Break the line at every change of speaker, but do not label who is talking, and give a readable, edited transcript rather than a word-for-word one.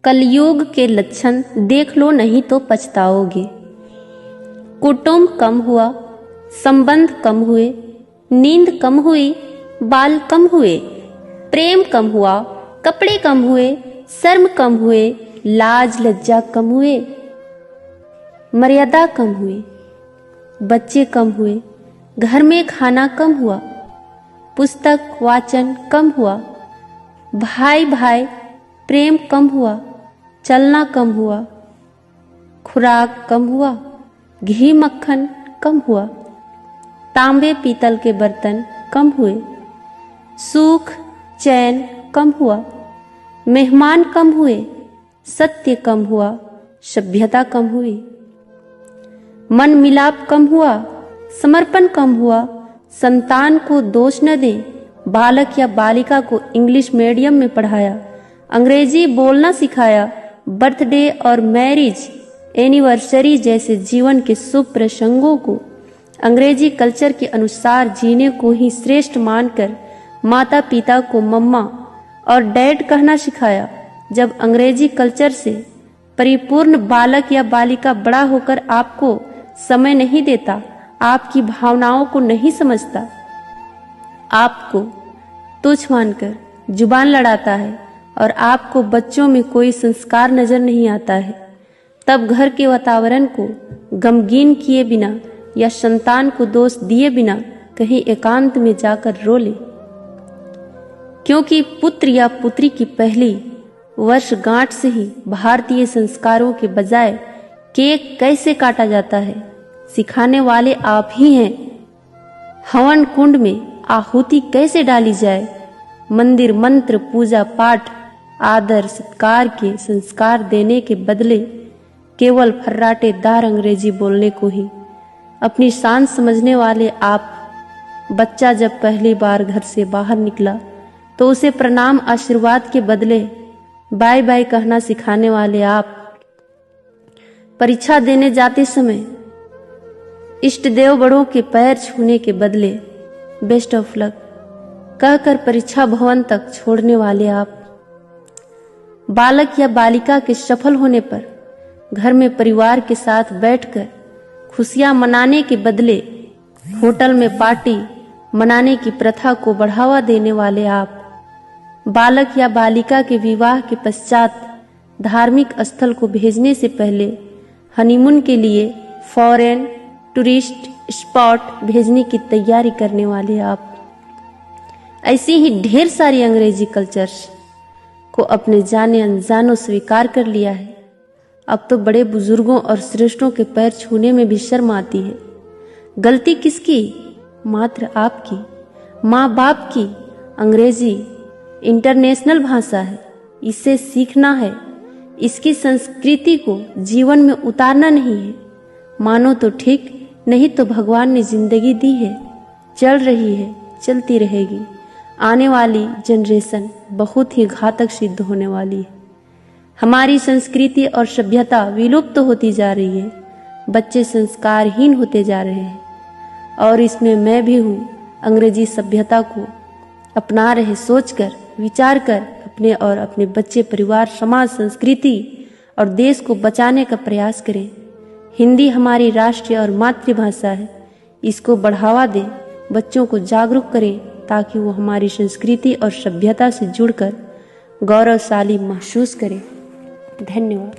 कलयुग के लक्षण देख लो, नहीं तो पछताओगे। कुटुंब कम हुआ, संबंध कम हुए, नींद कम हुई, बाल कम हुए, प्रेम कम हुआ, कपड़े कम हुए, शर्म कम हुए, लाज लज्जा कम हुए, मर्यादा कम हुई, बच्चे कम हुए, घर में खाना कम हुआ, पुस्तक वाचन कम हुआ, भाई भाई प्रेम कम हुआ, चलना कम हुआ, खुराक कम हुआ, घी मक्खन कम हुआ, तांबे पीतल के बर्तन कम हुए, सुख चैन कम हुआ, मेहमान कम हुए, सत्य कम हुआ, सभ्यता कम हुई, मन मिलाप कम हुआ, समर्पण कम हुआ, संतान को दोष न दें। बालक या बालिका को इंग्लिश मीडियम में पढ़ाया, अंग्रेजी बोलना सिखाया, बर्थडे और मैरिज एनिवर्सरी जैसे जीवन के शुभ प्रसंगों को अंग्रेजी कल्चर के अनुसार जीने को ही श्रेष्ठ मानकर माता पिता को मम्मा और डैड कहना सिखाया। जब अंग्रेजी कल्चर से परिपूर्ण बालक या बालिका बड़ा होकर आपको समय नहीं देता, आपकी भावनाओं को नहीं समझता, आपको तुच्छ मानकर जुबान लड़ाता है और आपको बच्चों में कोई संस्कार नजर नहीं आता है, तब घर के वातावरण को गमगीन किए बिना या संतान को दोष दिए बिना कहीं एकांत में जाकर रो ले। क्योंकि पुत्र या पुत्री की पहली वर्षगांठ से ही भारतीय संस्कारों के बजाय केक कैसे काटा जाता है सिखाने वाले आप ही हैं। हवन कुंड में आहुति कैसे डाली जाए, मंदिर मंत्र पूजा पाठ आदर सत्कार के संस्कार देने के बदले केवल फर्राटेदार अंग्रेजी बोलने को ही अपनी शान समझने वाले आप। बच्चा जब पहली बार घर से बाहर निकला तो उसे प्रणाम आशीर्वाद के बदले बाय बाय कहना सिखाने वाले आप। परीक्षा देने जाते समय इष्ट देव बड़ों के पैर छूने के बदले बेस्ट ऑफ लक कहकर परीक्षा भवन तक छोड़ने वाले आप। बालक या बालिका के सफल होने पर घर में परिवार के साथ बैठकर खुशियां मनाने के बदले होटल में पार्टी मनाने की प्रथा को बढ़ावा देने वाले आप। बालक या बालिका के विवाह के पश्चात धार्मिक स्थल को भेजने से पहले हनीमून के लिए फॉरेन टूरिस्ट स्पॉट भेजने की तैयारी करने वाले आप। ऐसी ही ढेर सारी अंग्रेजी कल्चर्स को अपने जाने अनजानों स्वीकार कर लिया है। अब तो बड़े बुजुर्गों और श्रेष्ठों के पैर छूने में भी शर्म आती है। गलती किसकी? मात्र आपकी, माँ बाप की। अंग्रेजी इंटरनेशनल भाषा है, इसे सीखना है, इसकी संस्कृति को जीवन में उतारना नहीं है। मानो तो ठीक, नहीं तो भगवान ने जिंदगी दी है, चल रही है, चलती रहेगी। आने वाली जनरेशन बहुत ही घातक सिद्ध होने वाली है। हमारी संस्कृति और सभ्यता विलुप्त होती जा रही है, बच्चे संस्कारहीन होते जा रहे हैं और इसमें मैं भी हूँ। अंग्रेजी सभ्यता को अपना रहे सोचकर विचार कर अपने और अपने बच्चे परिवार समाज संस्कृति और देश को बचाने का प्रयास करें। हिंदी हमारी राष्ट्रीय और मातृभाषा है, इसको बढ़ावा दें, बच्चों को जागरूक करें ताकि वो हमारी संस्कृति और सभ्यता से जुड़कर गौरवशाली महसूस करें। धन्यवाद।